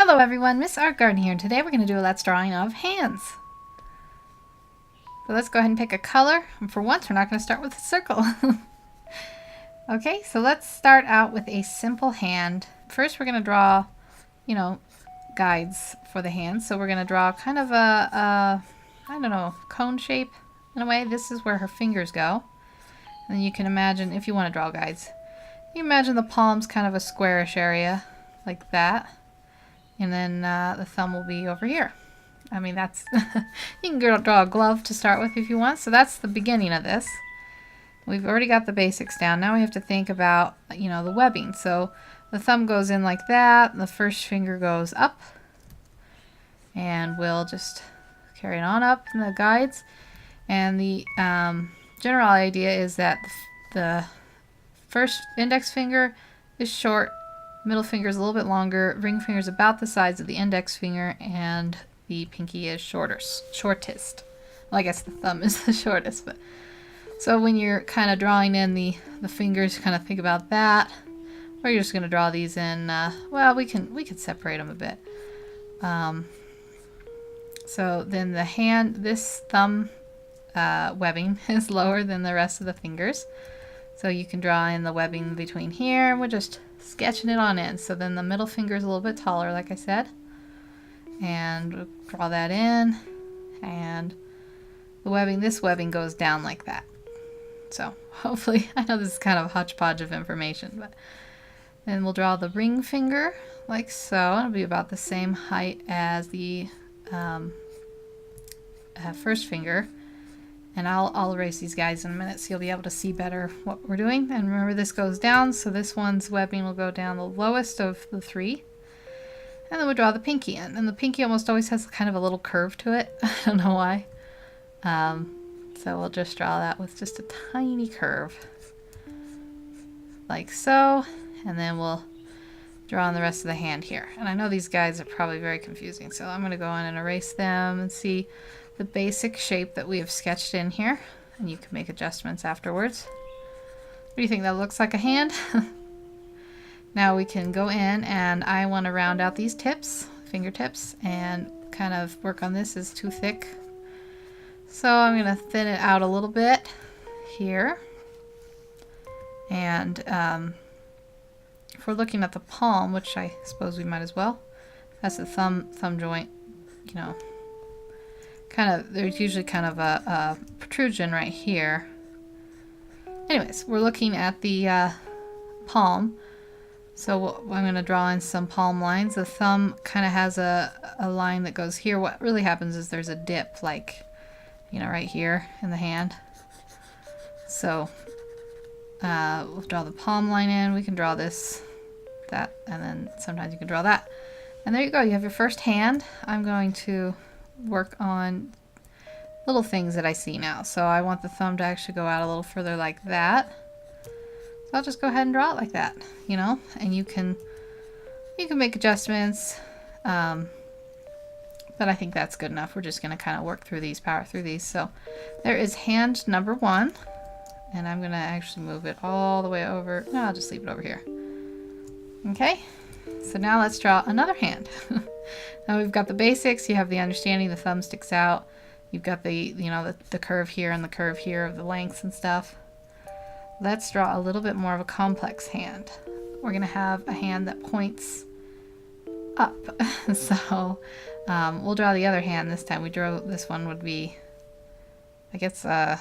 Hello everyone, Miss Art Garden here, and today we're going to do a Let's Drawing of hands. So let's go ahead and pick a color, and for once we're not going to start with a circle. Okay, so let's start out with a simple hand. First we're going to draw, guides for the hands. So we're going to draw kind of a I don't know, cone shape in a way. This is where her fingers go. And you can imagine, if you want to draw guides, you imagine the palm's kind of a squarish area, like that. And then the thumb will be over here. I mean, that's you can draw a glove to start with if you want. So that's the beginning of this. We've already got the basics down. Now we have to think about, the webbing. So the thumb goes in like that. The first finger goes up. And we'll just carry it on up in the guides. And the general idea is that the first index finger is short. Middle finger is a little bit longer, ring finger is about the size of the index finger, and the pinky is shortest. Well, I guess the thumb is the shortest, but so when you're kind of drawing in the fingers, kind of think about that. Or you're just going to draw these in. Well, we can separate them a bit. So then the hand, this thumb webbing is lower than the rest of the fingers. So you can draw in the webbing between here, and we're just sketching it on in. So then the middle finger is a little bit taller, like I said. And we'll draw that in. And the webbing, this webbing goes down like that. So hopefully, I know this is kind of a hodgepodge of information, but then we'll draw the ring finger like so. It'll be about the same height as the first finger. And I'll erase these guys in a minute so you'll be able to see better what we're doing. And remember, this goes down, so this one's webbing will go down the lowest of the three. And then we'll draw the pinky in. And the pinky almost always has kind of a little curve to it. I don't know why. So we'll just draw that with just a tiny curve. Like so. And then we'll draw on the rest of the hand here. And I know these guys are probably very confusing, so I'm going to go in and erase them and see the basic shape that we have sketched in here, and you can make adjustments afterwards. What do you think? That looks like a hand? Now we can go in, and I want to round out these tips, fingertips, and kind of work on this. Is too thick, so I'm going to thin it out a little bit here. And if we're looking at the palm, which I suppose we might as well, that's the thumb joint, kind of, there's usually kind of a protrusion right here. Anyways, we're looking at the palm. So I'm going to draw in some palm lines. The thumb kind of has a line that goes here. What really happens is there's a dip, like, right here in the hand. So we'll draw the palm line in. We can draw this, that, and then sometimes you can draw that. And there you go. You have your first hand. I'm going to work on little things that I see now. So I want the thumb to actually go out a little further like that. So I'll just go ahead and draw it like that, and you can make adjustments. But I think that's good enough. We're just going to kind of work through these, power through these. So there is hand number 1, and I'm going to actually move it all the way over. No, I'll just leave it over here. Okay, so now let's draw another hand. Now we've got the basics. You have the understanding the thumb sticks out. You've got the, the curve here and the curve here of the lengths and stuff. Let's draw a little bit more of a complex hand. We're going to have a hand that points up. So we'll draw the other hand this time. We drew this one would be, I guess, well,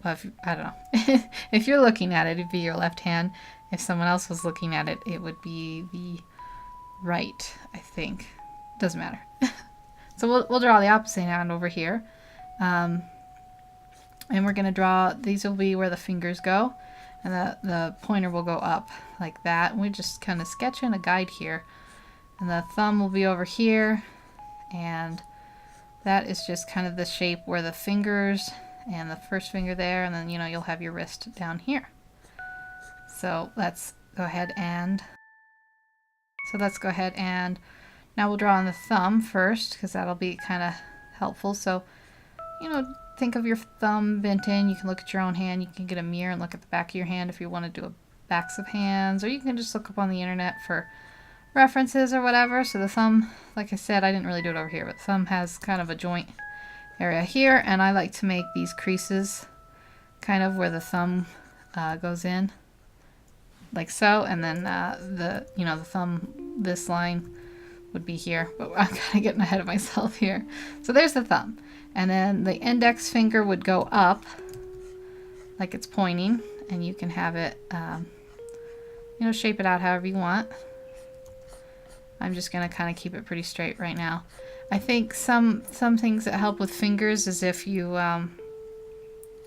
I don't know. If you're looking at it, it'd be your left hand. If someone else was looking at it, it would be the right, I think. Doesn't matter. So we'll draw the opposite hand over here. And we're going to draw, these will be where the fingers go. And the pointer will go up like that. And we just kind of sketch in a guide here. And the thumb will be over here. And that is just kind of the shape where the fingers and the first finger there. And then, you'll have your wrist down here. So let's go ahead and now we'll draw on the thumb first, because that'll be kind of helpful. So, think of your thumb bent in. You can look at your own hand. You can get a mirror and look at the back of your hand if you want to do backs of hands, or you can just look up on the internet for references or whatever. So the thumb, like I said, I didn't really do it over here, but the thumb has kind of a joint area here, and I like to make these creases kind of where the thumb goes in, like so, and then the thumb, this line would be here, but I'm kind of getting ahead of myself here. So there's the thumb, and then the index finger would go up like it's pointing, and you can have it shape it out however you want. I'm just gonna kind of keep it pretty straight right now. I think some things that help with fingers is if you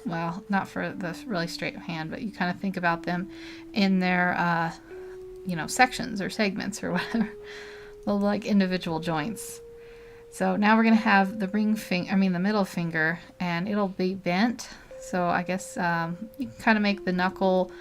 well, not for the really straight hand, but you kind of think about them in their sections or segments or whatever, little like individual joints. So now we're gonna have the the middle finger, and it'll be bent. So I guess you can kind of make the knuckle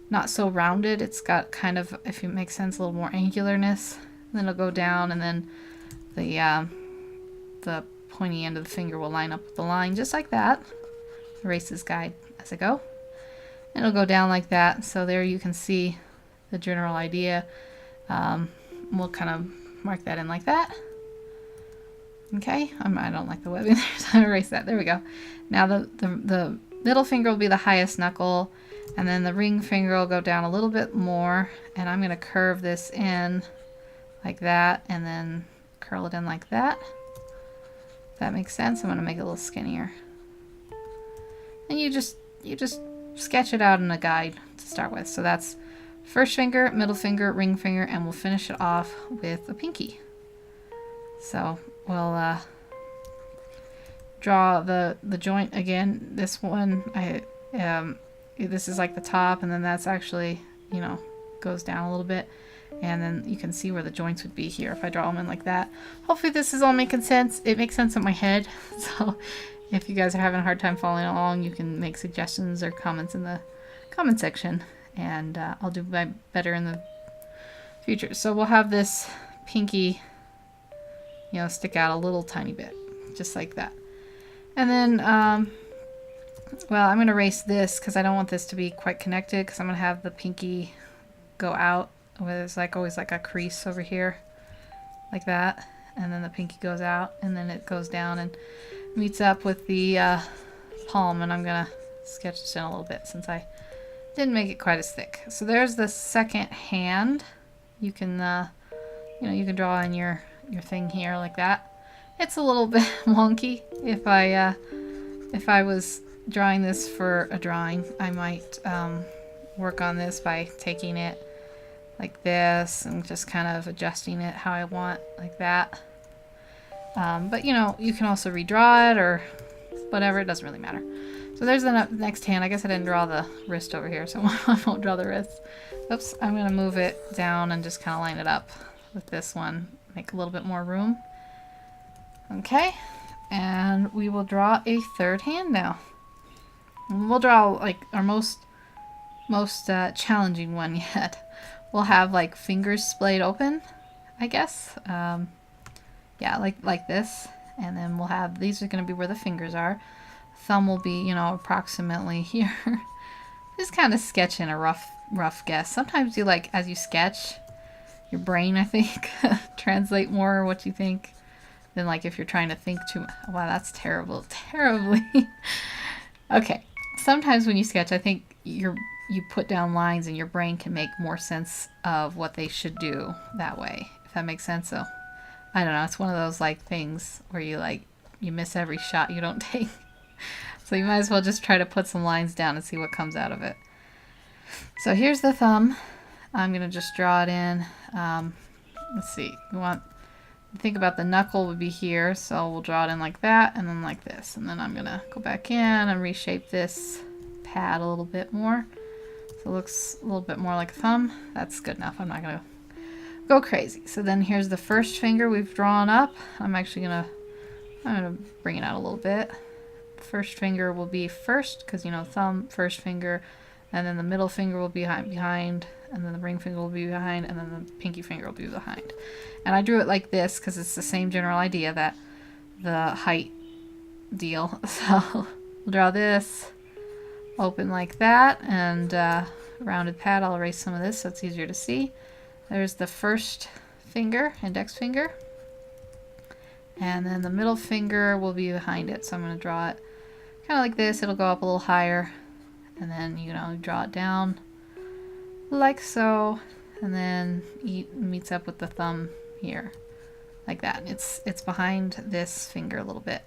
not so rounded. It's got kind of, if it makes sense, a little more angularness. And then it'll go down, and then the pointy end of the finger will line up with the line, just like that. Erase this guide as I go. And it'll go down like that. So there you can see the general idea. We'll kind of mark that in like that. Okay, I don't like the webbing there, so I'll erase that. There we go. Now the middle finger will be the highest knuckle, and then the ring finger will go down a little bit more, and I'm going to curve this in like that, and then curl it in like that. If that makes sense. I'm going to make it a little skinnier. And you just sketch it out in a guide to start with. So that's first finger, middle finger, ring finger, and we'll finish it off with a pinky. So we'll draw the joint again. This one, this is like the top, and then that's actually, goes down a little bit. And then you can see where the joints would be here if I draw them in like that. Hopefully this is all making sense. It makes sense in my head. So if you guys are having a hard time following along, you can make suggestions or comments in the comment section, and I'll do my better in the future. So we'll have this pinky, stick out a little tiny bit, just like that. And then, well, I'm going to erase this because I don't want this to be quite connected, because I'm going to have the pinky go out. There's always like a crease over here, like that, and then the pinky goes out, and then it goes down and meets up with the palm, and I'm gonna sketch this in a little bit since I didn't make it quite as thick. So there's the second hand. You can you can draw in your thing here like that. It's a little bit wonky. If I was drawing this for a drawing, I might work on this by taking it like this and just kind of adjusting it how I want, like that. But you can also redraw it or whatever, it doesn't really matter. So there's the next hand. I guess I didn't draw the wrist over here, so I won't draw the wrist. Oops, I'm going to move it down and just kind of line it up with this one, make a little bit more room. Okay, and we will draw a third hand now. And we'll draw like our most challenging one yet. We'll have like fingers splayed open, I guess. Yeah, like this. And then we'll have, these are going to be where the fingers are. Thumb will be, approximately here. Just kind of sketching a rough guess. Sometimes you as you sketch, your brain, I think, translate more what you think than if you're trying to think too much. Wow, that's terrible. Terribly. Okay. Sometimes when you sketch, I think you put down lines and your brain can make more sense of what they should do that way, if that makes sense. So I don't know, it's one of those things where you miss every shot you don't take. So you might as well just try to put some lines down and see what comes out of it. So here's the thumb. I'm gonna just draw it in. Let's see, think about the knuckle would be here, so we'll draw it in like that and then like this, and then I'm gonna go back in and reshape this pad a little bit more so it looks a little bit more like a thumb. That's good enough. I'm not gonna go crazy. So then here's the first finger we've drawn up. I'm gonna bring it out a little bit. First finger will be first because thumb, first finger, and then the middle finger will be behind, and then the ring finger will be behind, and then the pinky finger will be behind. And I drew it like this because it's the same general idea, that the height deal. So we'll draw this open like that, and rounded pad. I'll erase some of this so it's easier to see. There's the first finger, index finger. And then the middle finger will be behind it. So I'm going to draw it kind of like this. It'll go up a little higher. And then you know, draw it down like so. And then it meets up with the thumb here. Like that. It's behind this finger a little bit.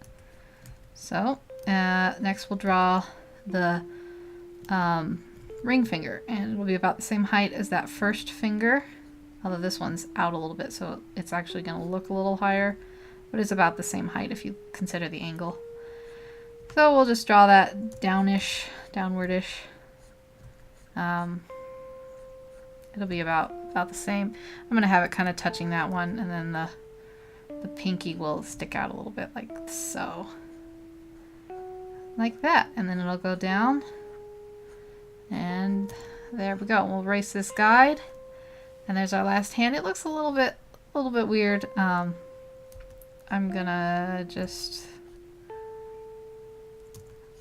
So next we'll draw the ring finger. And it will be about the same height as that first finger. Although this one's out a little bit, so it's actually going to look a little higher. But it's about the same height if you consider the angle. So we'll just draw that downish, downwardish. It'll be about the same. I'm going to have it kind of touching that one, and then the pinky will stick out a little bit like so. Like that. And then it'll go down. And there we go. We'll erase this guide. And there's our last hand. It looks a little bit weird. I'm gonna just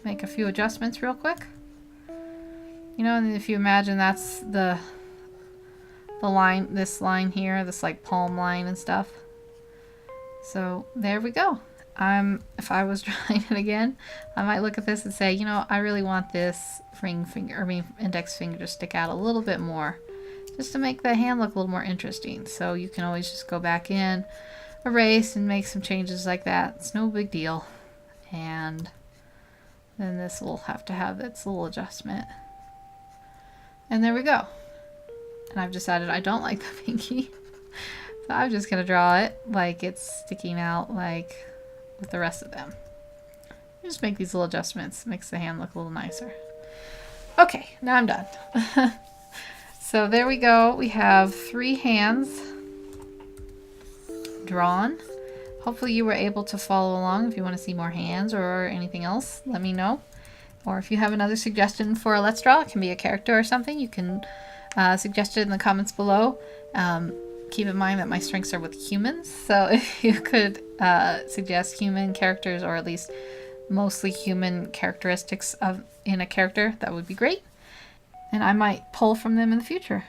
make a few adjustments real quick. You know, and if you imagine that's the line, this line here, this like palm line and stuff. So there we go. If I was drawing it again, I might look at this and say, you know, I really want this index finger to stick out a little bit more, just to make the hand look a little more interesting. So you can always just go back in, erase, and make some changes like that. It's no big deal. And then this will have to have its little adjustment. And there we go. And I've decided I don't like the pinky. So I'm just going to draw it like it's sticking out like with the rest of them. Just make these little adjustments. Makes the hand look a little nicer. Okay, now I'm done. So there we go. We have 3 hands drawn. Hopefully you were able to follow along. If you want to see more hands or anything else, let me know. Or if you have another suggestion for a Let's Draw, it can be a character or something, you can suggest it in the comments below. Keep in mind that my strengths are with humans, so if you could suggest human characters, or at least mostly human characteristics in a character, that would be great. And I might pull from them in the future.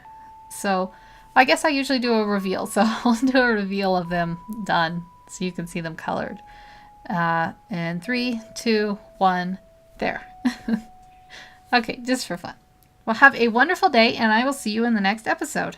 So I guess I usually do a reveal, so I'll do a reveal of them done so you can see them colored. And 3, 2, 1, there. Okay, just for fun. Well, have a wonderful day, and I will see you in the next episode.